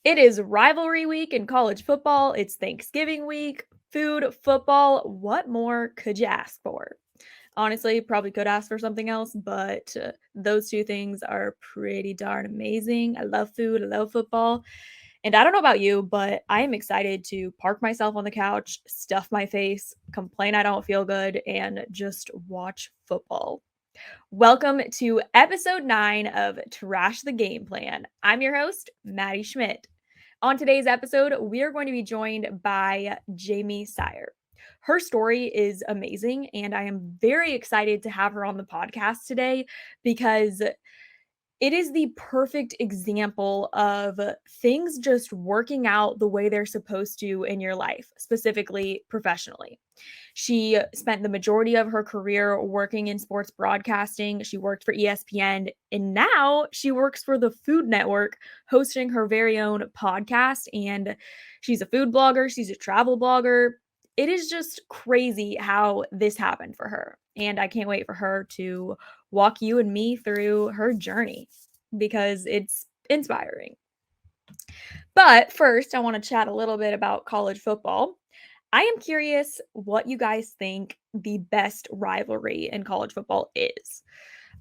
It is rivalry week in college football. It's Thanksgiving week, food, football. What more could you ask for? Honestly, probably could ask for something else, but those two things are pretty darn amazing. I love food, I love football. And I don't know about you, but I am excited to park myself on the couch, stuff my face, complain I don't feel good, and just watch football. Welcome to episode 9 of Trash the Game Plan. I'm your host, Maddie Schmidt. On today's episode, we are going to be joined by Jaymee Sire. Her story is amazing, and I am very excited to have her on the podcast today because it is the perfect example of things just working out the way they're supposed to in your life, specifically professionally. She spent the majority of her career working in sports broadcasting. She worked for ESPN, and now she works for the Food Network, hosting her very own podcast. And she's a food blogger, she's a travel blogger. It is just crazy how this happened for her. And I can't wait for her to walk you and me through her journey because it's inspiring. But first, I want to chat a little bit about college football. I am curious what you guys think the best rivalry in college football is.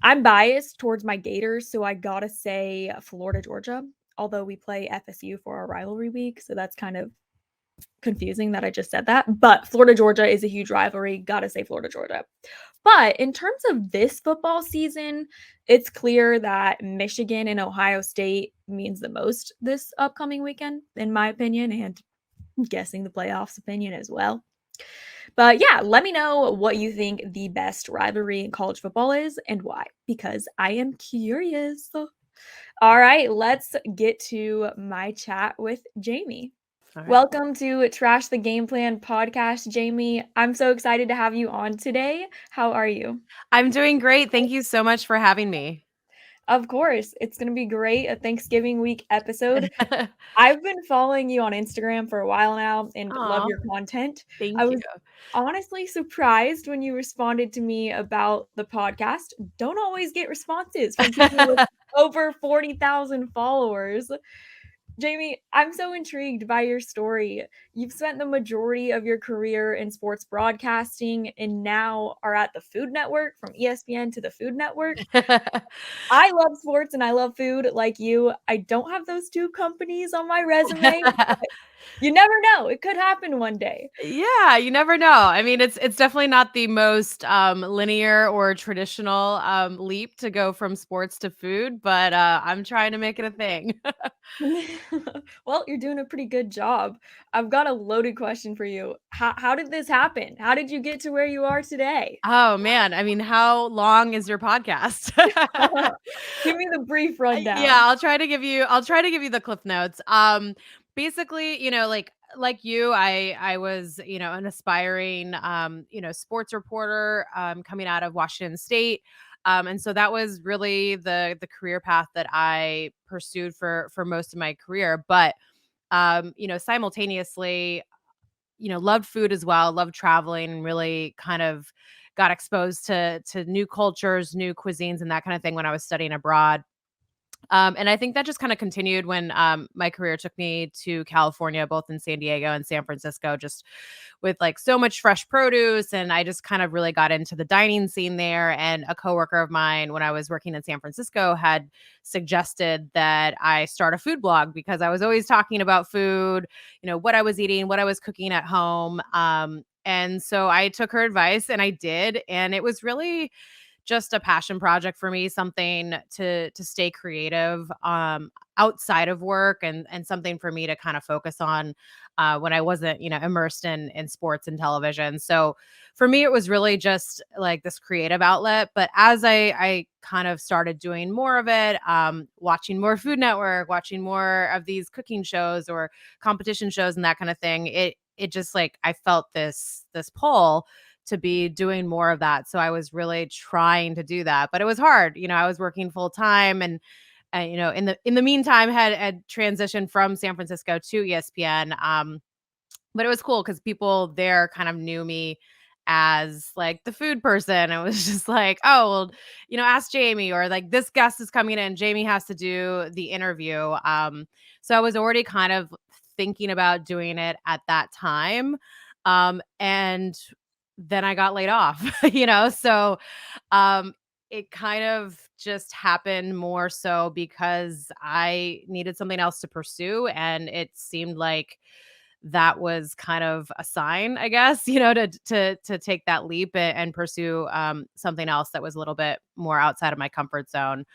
I'm biased towards my Gators, so I gotta say Florida, Georgia, although we play FSU for our rivalry week, so that's kind of confusing that I just said that. But Florida, Georgia is a huge rivalry. Gotta say Florida, Georgia. But in terms of this football season, it's clear that Michigan and Ohio State means the most this upcoming weekend, in my opinion, and I'm guessing the playoffs opinion as well. But yeah, let me know what you think the best rivalry in college football is and why, because I am curious. All right, let's get to my chat with Jaymee. All right. Welcome to Trash the Game Plan podcast, Jaymee. I'm so excited to have you on today. How are you? I'm doing great. Thank you so much for having me. Of course, it's going to be great. A Thanksgiving week episode. I've been following you on Instagram for a while now and love Aw, your content. I thank you. was honestly surprised when you responded to me about the podcast. Don't always get responses from people with over 40,000 followers. Jaymee, I'm so intrigued by your story. You've spent the majority of your career in sports broadcasting and now are at the Food Network, from ESPN to the Food Network. I love sports and I love food like you. I don't have those two companies on my resume, but you never know. It could happen one day. Yeah, you never know. I mean, it's definitely not the most linear or traditional leap to go from sports to food, but I'm trying to make it a thing. Well, you're doing a pretty good job. I've got a loaded question for you. How did this happen? How did you get to where you are today? Oh man, I mean, how long is your podcast? Give me the brief Yeah, rundown. I'll try to give you the cliff notes. Basically, like you, I was, an aspiring sports reporter coming out of Washington State. And so that was really the career path that I pursued for most of my career. But simultaneously, loved food as well, loved traveling, and really kind of got exposed to new cultures, new cuisines, and that kind of thing when I was studying abroad. And I think that just kind of continued when my career took me to California, both in San Diego and San Francisco, just with like so much fresh produce. And I just kind of really got into the dining scene there. And a coworker of mine, when I was working in San Francisco, had suggested that I start a food blog because I was always talking about food, what I was eating, what I was cooking at home. And so I took her advice and I did. And it was really just a passion project for me, something to stay creative outside of work, and something for me to kind of focus on when I wasn't, immersed in sports and television. So for me, it was really just like this creative outlet. But as I kind of started doing more of it, watching more Food Network, watching more of these cooking shows or competition shows and that kind of thing, it just like I felt this pull to be doing more of that. So I was really trying to do that, but it was hard. I was working full time, and in the meantime had transitioned from San Francisco to ESPN. But it was cool because people there kind of knew me as like the food person. It was just like, oh, well, ask Jaymee, or like this guest is coming in. Jaymee has to do the interview. So I was already kind of thinking about doing it at that time. And then I got laid off, so um, it kind of just happened more so because I needed something else to pursue. And it seemed like that was kind of a sign, I guess, to take that leap and pursue something else that was a little bit more outside of my comfort zone.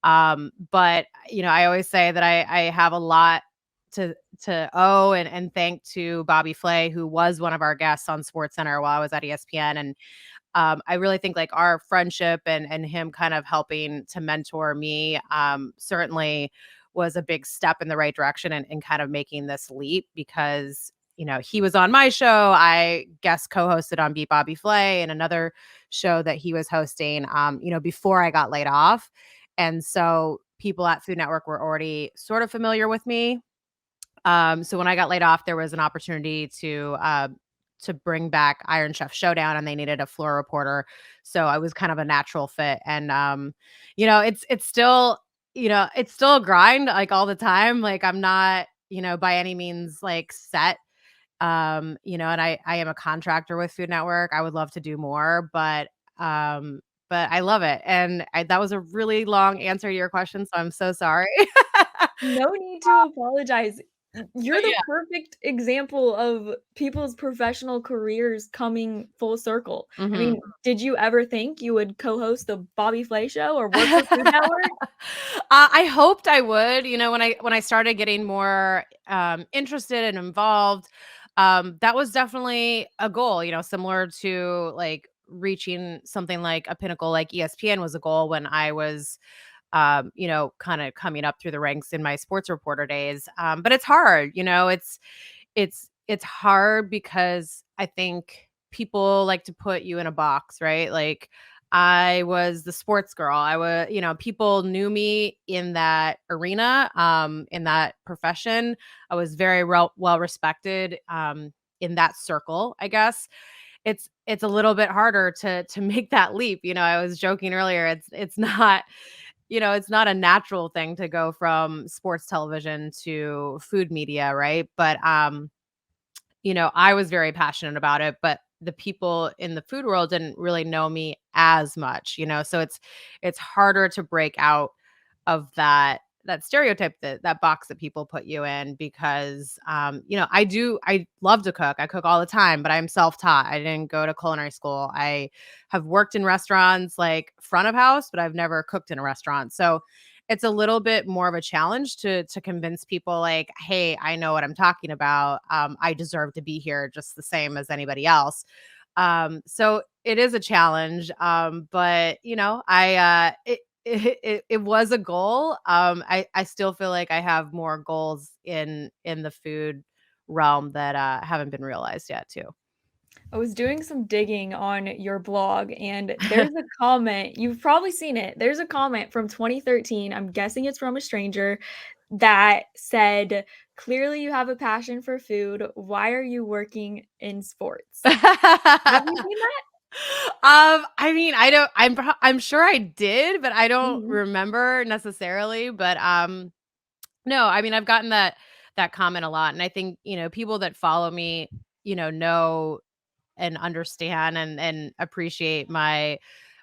But I always say that I have a lot to owe and thank to Bobby Flay, who was one of our guests on SportsCenter while I was at ESPN. And I really think like our friendship and him kind of helping to mentor me certainly was a big step in the right direction and kind of making this leap, because he was on my show. I guest co-hosted on Beat Bobby Flay and another show that he was hosting before I got laid off. And so people at Food Network were already sort of familiar with me. So when I got laid off, there was an opportunity to bring back Iron Chef Showdown, and they needed a floor reporter. So I was kind of a natural fit. And it's still, it's still a grind like all the time. Like I'm not, by any means like set. And I am a contractor with Food Network. I would love to do more, but I love it. And that was a really long answer to your question, so I'm so sorry. No need to apologize. You're But the yeah. perfect example of people's professional careers coming full circle. I Mhm. mean, did you ever think you would co-host the Bobby Flay show or work for Food Network? I hoped I would, when I started getting more interested and involved. That was definitely a goal, similar to like reaching something like a pinnacle like ESPN was a goal when I was kind of coming up through the ranks in my sports reporter days. But it's hard, it's hard because I think people like to put you in a box, right? Like I was the sports girl. I was, people knew me in that arena, in that profession. I was very well respected in that circle, I guess. It's a little bit harder to make that leap. I was joking earlier. It's not, it's not a natural thing to go from sports television to food media, right? But I was very passionate about it, but the people in the food world didn't really know me as much, so it's harder to break out of that stereotype, that box that people put you in, because I love to cook. I cook all the time, but I'm self-taught. I didn't go to culinary school. I have worked in restaurants like front of house, but I've never cooked in a restaurant. So it's a little bit more of a challenge to convince people like, hey, I know what I'm talking about. I deserve to be here just the same as anybody else. So it is a challenge. But it was a goal. I still feel like I have more goals in the food realm that haven't been realized yet too. I was doing some digging on your blog, and there's a comment, you've probably seen it. There's a comment from 2013, I'm guessing it's from a stranger, that said, "Clearly you have a passion for food. Why are you working in sports?" Have you seen that? I mean, I'm sure I did, but I don't Mhm. remember necessarily. But no, I mean, I've gotten that comment a lot, and I think people that follow me, know and understand and appreciate my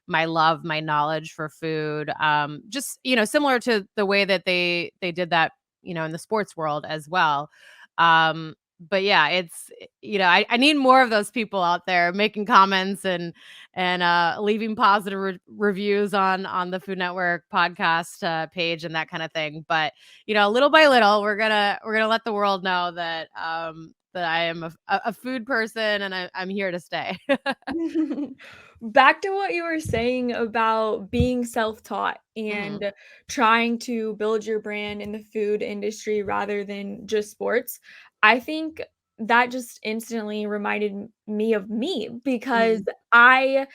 love, my knowledge for food. Just similar to the way that they did that, in the sports world as well. But yeah, it's I need more of those people out there making comments and leaving positive reviews on the Food Network podcast page and that kind of thing. But little by little, we're gonna let the world know that I am a food person, and I'm here to stay. Back to what you were saying about being self-taught Mhm. and trying to build your brand in the food industry rather than just sports. I think that just instantly reminded me of me because Mhm. I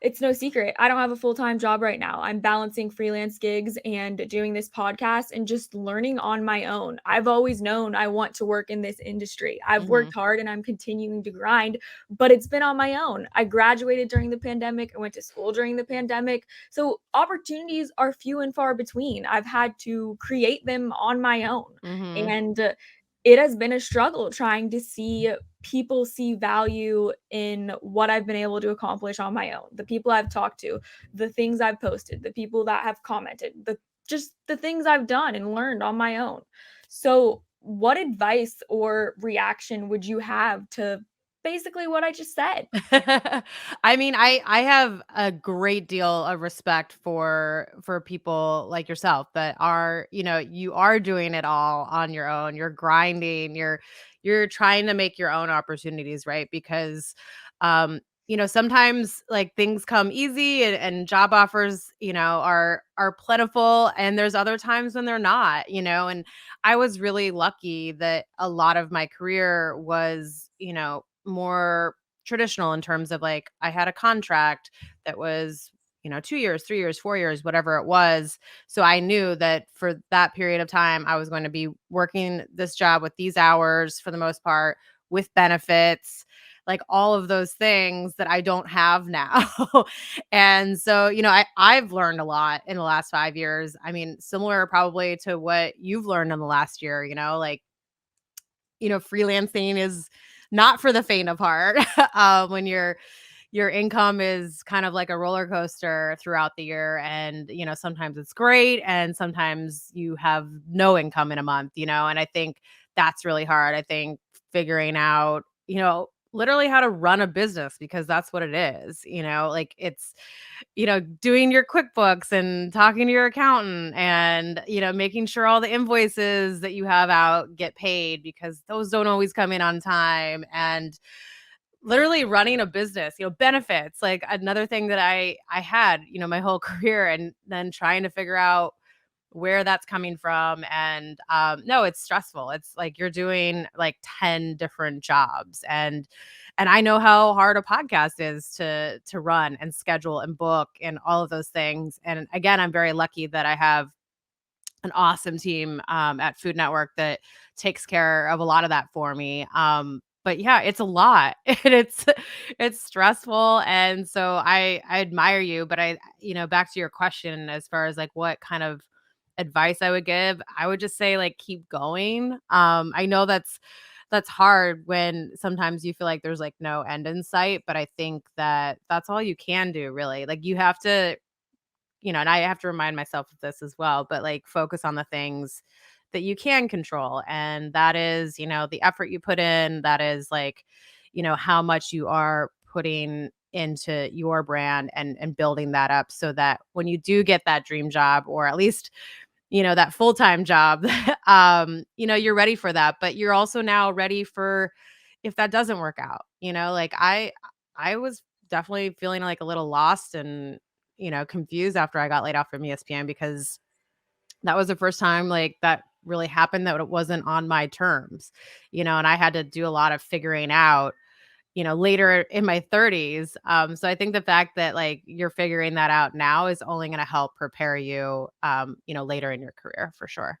It's no secret. I don't have a full-time job right now. I'm balancing freelance gigs and doing this podcast and just learning on my own. I've always known I want to work in this industry. I've Mhm. worked hard and I'm continuing to grind, but it's been on my own. I graduated during the pandemic. I went to school during the pandemic. So opportunities are few and far between. I've had to create them on my own. Mhm. And it has been a struggle trying to see people see value in what I've been able to accomplish on my own. The people I've talked to, the things I've posted, the people that have commented, the things I've done and learned on my own. So, what advice or reaction would you have to basically what I just said? I mean, I have a great deal of respect for people like yourself that are, you are doing it all on your own. You're grinding, you're trying to make your own opportunities, right? Because sometimes like things come easy and job offers, are plentiful, and there's other times when they're not, and I was really lucky that a lot of my career was, more traditional in terms of like I had a contract that was 2 years, 3 years, 4 years, whatever it was. So I knew that for that period of time I was going to be working this job with these hours for the most part, with benefits, like all of those things that I don't have now. And so, I've learned a lot in the last 5 years. I mean, similar probably to what you've learned in the last year, like freelancing is not for the faint of heart. When your income is kind of like a roller coaster throughout the year, and sometimes it's great and sometimes you have no income in a month, and I think that's really hard. I think figuring out, literally how to run a business, because that's what it is, like it's doing your QuickBooks and talking to your accountant and, making sure all the invoices that you have out get paid, because those don't always come in on time. And literally running a business, benefits, like another thing that I had, my whole career, and then trying to figure out where that's coming from. And no, it's stressful. It's like you're doing like 10 different jobs, and I know how hard a podcast is to run and schedule and book and all of those things. And again, I'm very lucky that I have an awesome team at Food Network that takes care of a lot of that for me. But yeah, it's a lot and it's stressful. And so I admire you, but back to your question, as far as like what kind of advice I would give, I would just say like keep going. I know that's hard when sometimes you feel like there's like no end in sight, but I think that that's all you can do really. Like you have to, and I have to remind myself of this as well, but like focus on the things that you can control. And that is, the effort you put in, that is like, how much you are putting into your brand and building that up, so that when you do get that dream job, or at least, that full-time job, you're ready for that, but you're also now ready for if that doesn't work out, like I was definitely feeling like a little lost and confused after I got laid off from ESPN, because that was the first time like that really happened that it wasn't on my terms, and I had to do a lot of figuring out, later in my 30s. So I think the fact that like you're figuring that out now is only going to help prepare you, later in your career for sure.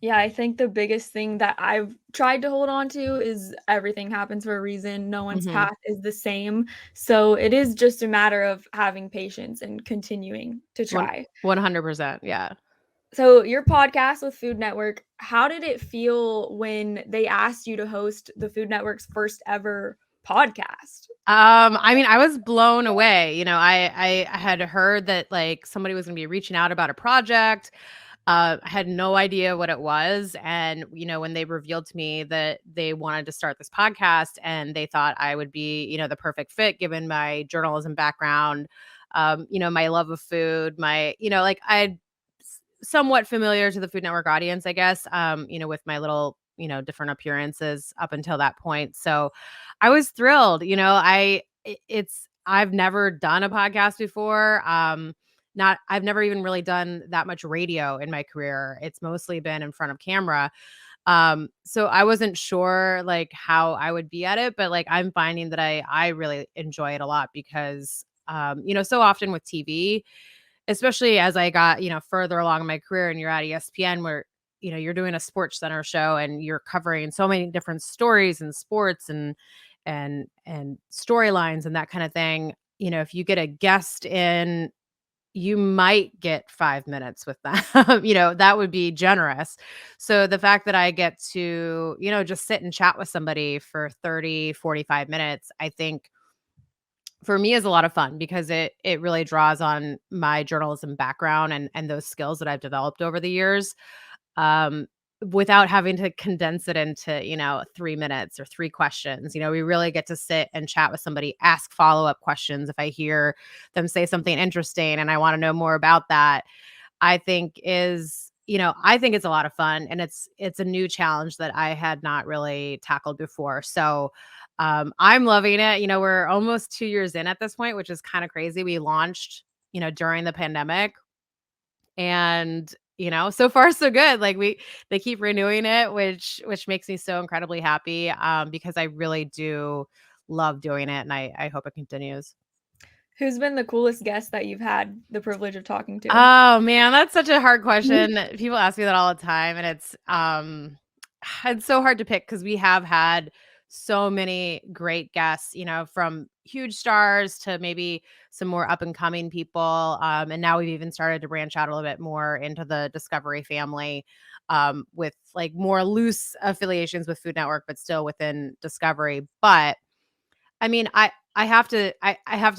Yeah, I think the biggest thing that I've tried to hold on to is everything happens for a reason. No one's Hmm. path is the same. So it is just a matter of having patience and continuing to One try. 100%. Yeah. So your podcast with Food Network, how did it feel when they asked you to host the Food Network's first ever podcast? I mean, I was blown away. I had heard that like somebody was going to be reaching out about a project. I had no idea what it was. And, when they revealed to me that they wanted to start this podcast and they thought I would be, the perfect fit given my journalism background, my love of food, like I somewhat familiar to the Food Network audience, I guess, with my little, different appearances up until that point. So I was thrilled, I've never done a podcast before. I've never even really done that much radio in my career. It's mostly been in front of camera. So I wasn't sure like how I would be at it, but like I'm finding that I really enjoy it a lot, because So often with TV, especially as I got, further along in my career and you're at ESPN where, you're doing a sports center show and you're covering so many different stories and sports and storylines and that kind of thing. If you get a guest in, you might get 5 minutes with them. That would be generous. So the fact that I get to, just sit and chat with somebody for 30, 45 minutes, I think for me is a lot of fun because it really draws on my journalism background and those skills that I've developed over the years, um, without having to condense it into, 3 minutes or 3 questions. We really get to sit and chat with somebody, ask follow-up questions if I hear them say something interesting and I wanna know more about that. I think it's a lot of fun, and it's a new challenge that I had not really tackled before. So, I'm loving it. We're almost 2 years in at this point, which is kinda crazy. We launched, during the pandemic, and, so far so good. Like, they keep renewing it, which makes me so incredibly happy, because I really do love doing it, and I hope it continues. Who's been the coolest guest that you've had the privilege of talking to? Oh, man, that's such a hard question. People ask me that all the time, and it's so hard to pick because we have had so many great guests, from huge stars to maybe some more up and coming people, and now we've even started to branch out a little bit more into the Discovery family, with, like, more loose affiliations with Food Network, but still within Discovery. But, I mean, I have to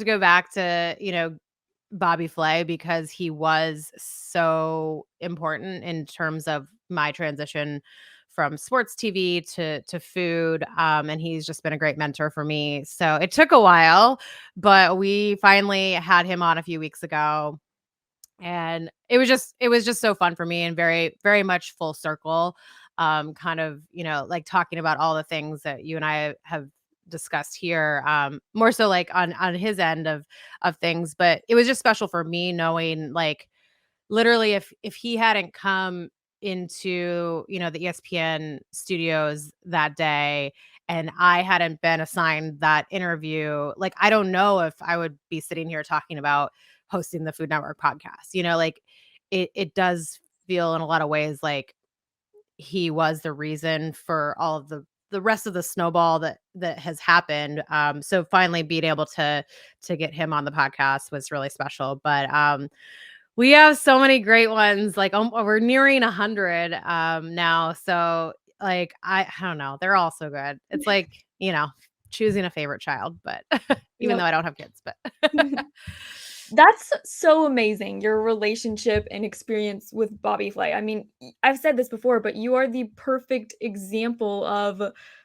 go back to, Bobby Flay because he was so important in terms of my transition from sports TV to food, and he's just been a great mentor for me. So it took a while, but we finally had him on a few weeks ago, and it was just so fun for me and very very much full circle, kind of, like talking about all the things that you and I have discussed here, more so like on his end of things. But it was just special for me knowing, like, literally if he hadn't come into, the ESPN studios that day and I hadn't been assigned that interview, like, I don't know if I would be sitting here talking about hosting the Food Network podcast. Like, it does feel in a lot of ways like he was the reason for all of the rest of the snowball that has happened. So finally being able to get him on the podcast was really special. But we have so many great ones. Like, we're nearing 100 now. So, like, I don't know. They're all so good. It's like, choosing a favorite child, but even though Yep. I don't have kids, but That's so amazing, your relationship and experience with Bobby Flay. I mean, I've said this before, but you are the perfect example of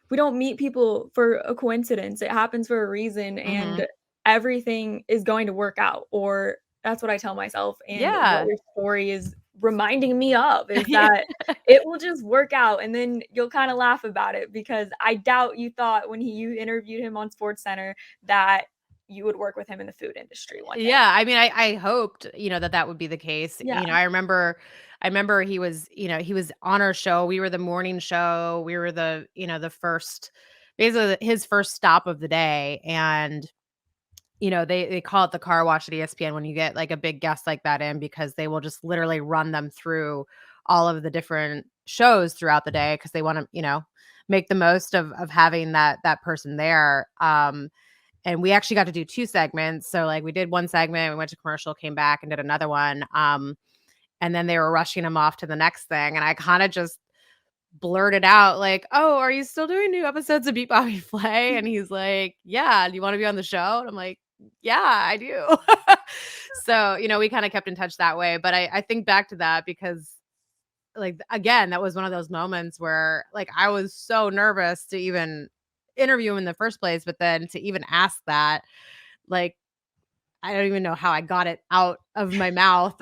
we don't meet people for a coincidence. It happens for a reason, hmm and everything is going to work out, or that's what I tell myself. And what yeah. your story is reminding me of is Yeah. that it will just work out, and then you'll kind of laugh about it because I doubt you thought when you interviewed him on SportsCenter that you would work with him in the food industry one day. Yeah, I mean, I hoped, that would be the case. Yeah. I remember he was on our show. We were the morning show. We were the first, basically his first stop of the day. And, they call it the car wash at ESPN when you get like a big guest like that in, because they will just literally run them through all of the different shows throughout the day because they want to, make the most of having that person there. And we actually got to do 2 segments. So, like, we did 1 segment, we went to commercial, came back and did another one, and then they were rushing him off to the next thing, and I kinda just blurted out like, "Oh, are you still doing new episodes of Beat Bobby Flay?" And he's like, "Yeah, do you wanna be on the show?" And I'm like, "Yeah, I do." So, we kinda kept in touch that way, but I think back to that because, like, again, that was one of those moments where, like, I was so nervous to even interview him in the first place, but then to even ask that, like, I don't even know how I got it out of my mouth.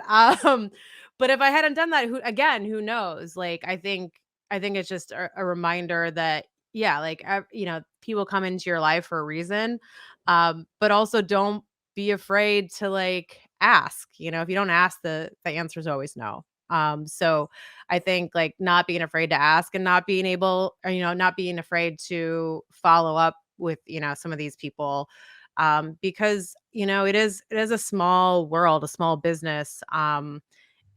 But if I hadn't done that, who knows? Like, I think it's just a reminder that, yeah, like, people come into your life for a reason, but also don't be afraid to, like, ask. If you don't ask, the answer is always no. So I think, like, not being afraid to ask and not being able, or, not being afraid to follow up with, some of these people, because it is a small world, a small business. And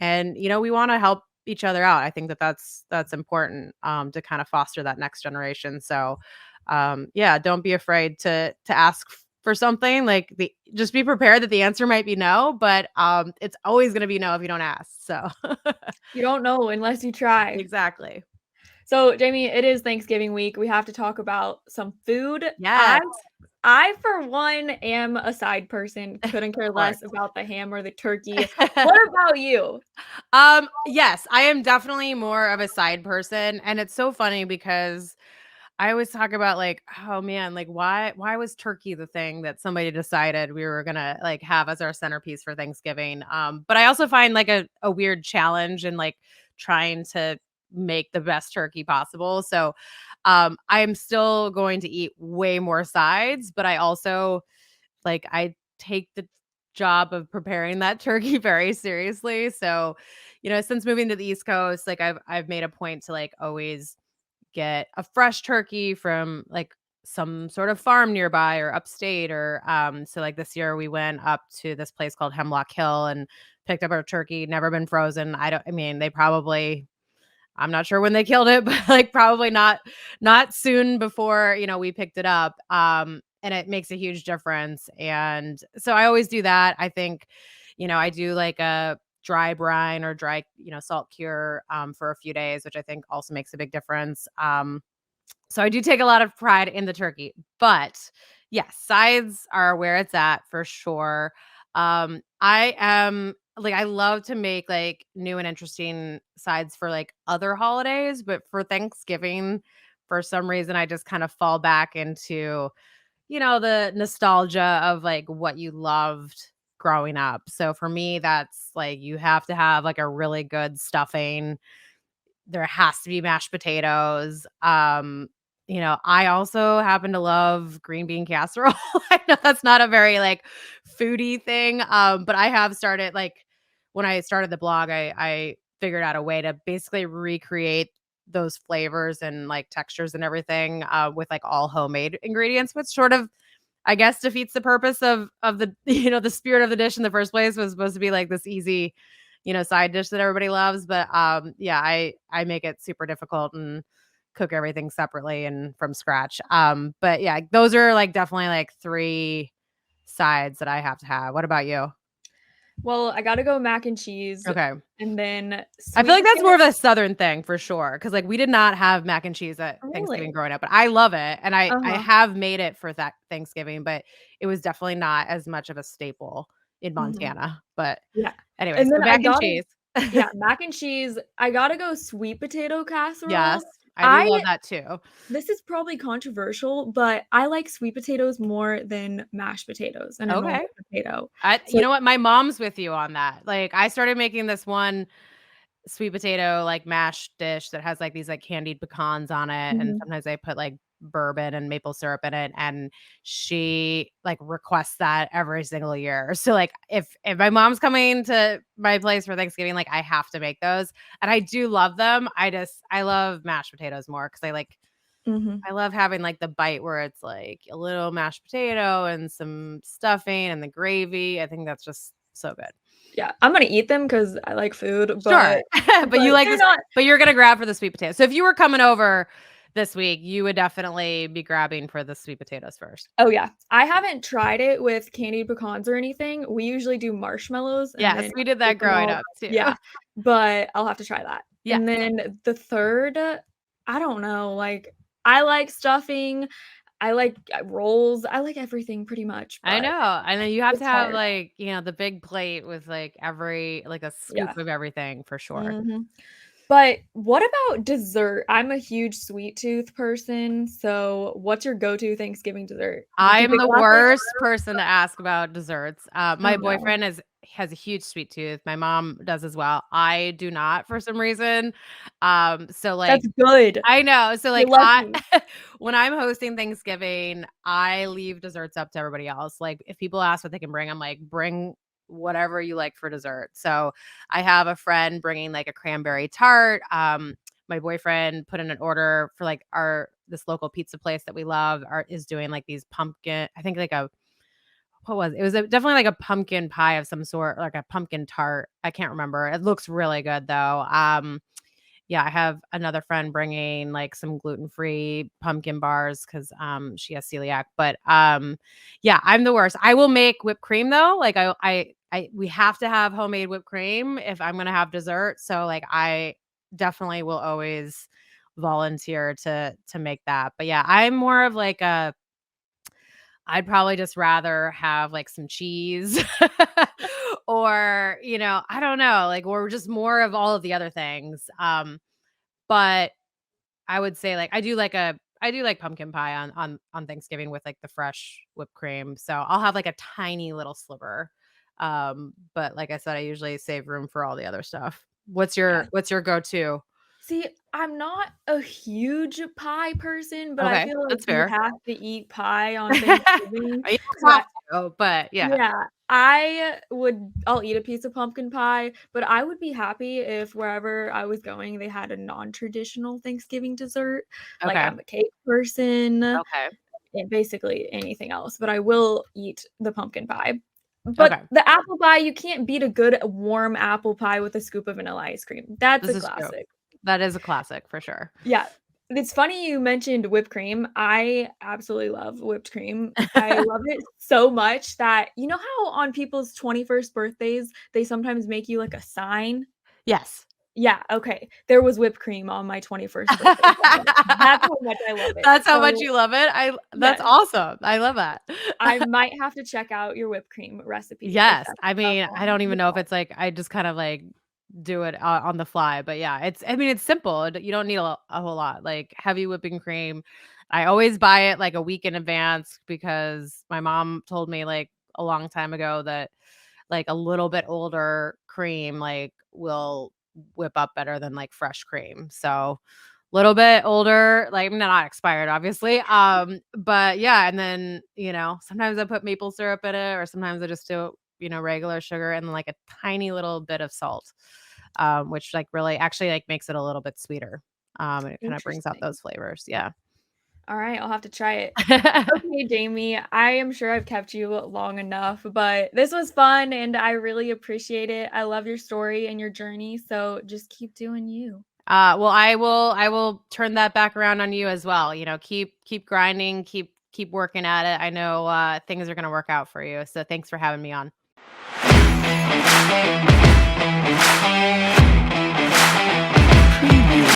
we want to help each other out. I think that that's important to kind of foster that next generation. So yeah, don't be afraid to ask for something. Like just be prepared that the answer might be no, but it's always going to be no if you don't ask. So You don't know unless you try. exactly. So, Jamie, it is Thanksgiving week. We have to talk about some food. I Yes, I for one am a side person. Couldn't care of course. less about the ham or the turkey. What about you? Yes, I am definitely more of a side person, and it's so funny because I always talk about like, oh man, like why was turkey the thing that somebody decided we were gonna like have as our centerpiece for Thanksgiving? But I also find like a weird challenge in like trying to make the best turkey possible. So I am still going to eat way more sides, but I also like I take the job of preparing that turkey very seriously. So, since moving to the East Coast, like I've made a point to like always get a fresh turkey from like some sort of farm nearby or upstate or so like this year we went up to this place called Hemlock Hill and picked up our turkey, never been frozen. I mean, they probably, I'm not sure when they killed it, but like probably not soon before, we picked it up. And it makes a huge difference. And so I always do that. I think, I do like a dry brine or dry, salt cure for a few days, which I think also makes a big difference. So I do take a lot of pride in the turkey, but yes, sides are where it's at for sure. I am like I love to make like new and interesting sides for like other holidays, but for Thanksgiving, for some reason, I just kind of fall back into, the nostalgia of like what you loved growing up. So for me, that's like you have to have like a really good stuffing. There has to be mashed potatoes. I also happen to love green bean casserole. I know that's not a very like foodie thing, but I have started like when I started the blog, I figured out a way to basically recreate those flavors and like textures and everything with like all homemade ingredients, which sort of I guess defeats the purpose of the the spirit of the dish in the first place was supposed to be like this easy, side dish that everybody loves. But yeah, I make it super difficult and cook everything separately and from scratch. But yeah, those are like definitely like three sides that I have to have. What about you? Well, I gotta go mac and cheese Okay. and then I feel sweet like that's more potato. of a southern thing for sure. Cause like we did not have mac and cheese at Oh, Thanksgiving really? growing up, but I love it. And I Uh-huh. have made it for that Thanksgiving, but it was definitely not as much of a staple in Mhm. Montana. But Yeah. anyway, And so then I mac and gotta cheese. yeah, mac and cheese. I gotta go sweet potato Yes, casserole. I do I love that too. This is probably controversial, but I like sweet potatoes more than mashed potatoes and a Okay. normal potato. You So know what? My mom's with you on that. Like I started making this one sweet potato like mashed dish that has like these like candied pecans on it, and mhm, sometimes I put like bourbon and maple syrup in it, and she like requests that every single year. So like if my mom's coming to my place for Thanksgiving, like I have to make those, and I do love them. I love mashed potatoes more because mhm. I love having like the bite where it's like a little mashed potato and some stuffing and the gravy. I think that's just so good. Yeah, I'm gonna eat them because I like food, Sure. But but you like they're this, not. but you're gonna grab for the sweet potato. So if you were coming over this week, you would definitely be grabbing for the sweet potatoes first. Oh, yeah. I haven't tried it with candied pecans or anything. We usually do marshmallows and Yes, then we did that take them growing all. up too. Yeah, but I'll have to try that. And Yes. then the third, I don't know, like, I like stuffing, I like, rolls, I like everything pretty much, I but know. And then you have to it's have hard. like, the big plate with like every like a Yeah. scoop of everything for sure. Mhm. But what about dessert? I'm a huge sweet tooth person, so what's your go-to Thanksgiving dessert? Do you I'm pick the last minute? worst person to ask about desserts. Oh, My no. boyfriend has a huge sweet tooth. My mom does as well. I do not for some reason. So like That's good. I know. So You're like I lucky. when I'm hosting Thanksgiving, I leave desserts up to everybody else. Like if people ask what they can bring, I'm like, bring whatever you like for dessert. So I have a friend bringing like a cranberry tart. My boyfriend put in an order for like our this local pizza place that we love is doing like these pumpkin, I think like a what was it? It was definitely like a pumpkin pie of some sort, like a pumpkin tart. I can't remember. It looks really good though. Yeah, I have another friend bringing like some gluten-free pumpkin bars because she has celiac. But yeah, I'm the worst. I will make whipped cream though. Like we have to have homemade whipped cream if I'm gonna have dessert. So like I definitely will always volunteer to make that. But yeah, I'm more of like I'd probably just rather have like some cheese or, I don't know, like, or just more of all of the other things. But I would say like I do like pumpkin pie on Thanksgiving with like the fresh whipped cream. So I'll have like a tiny little sliver. But like I said, I usually save room for all the other stuff. Yeah. What's your go-to? See, I'm not a huge pie person, but I Okay, feel like that's you fair. have to eat pie on Thanksgiving. You So don't have to, but yeah. yeah, I'll eat a piece of pumpkin pie, but I would be happy if wherever I was going, they had a non-traditional Thanksgiving dessert. Like, Okay. I'm a cake person, Okay. and basically anything else, but I will eat the pumpkin pie. But Okay. the apple pie, you can't beat a good warm apple pie with a scoop of vanilla ice cream. That's This a is true. classic. That is a classic for sure. Yeah. It's funny you mentioned whipped cream. I absolutely love whipped cream. I love it so much that you know how on people's 21st birthdays, they sometimes make you like a sign? Yes. Yeah, okay. There was whipped cream on my 21st birthday present. That's how much I love it. That's how much So, you love it? That's yes, awesome. I love that. I might have to check out your whipped cream recipe if Yes. that's I up mean, I on don't the even know if wall. it's like I just kind of like do it on the fly, but yeah, I mean, it's simple. You don't need a whole lot. Like heavy whipping cream. I always buy it like a week in advance because my mom told me like a long time ago that like a little bit older cream like will whip up better than like fresh cream. So little bit older, like not expired, obviously. But yeah, and then sometimes I put maple syrup in it, or sometimes I just do regular sugar and like a tiny little bit of salt, which like really actually like makes it a little bit sweeter. And it kind of brings out Interesting. those flavors. Yeah. All right, I'll have to try it. Okay, Jamie, I am sure I've kept you long enough, but this was fun and I really appreciate it. I love your story and your journey, so just keep doing you. Well, I will turn that back around on you as well. Keep grinding, keep working at it. I know things are going to work out for you. So thanks for having me on.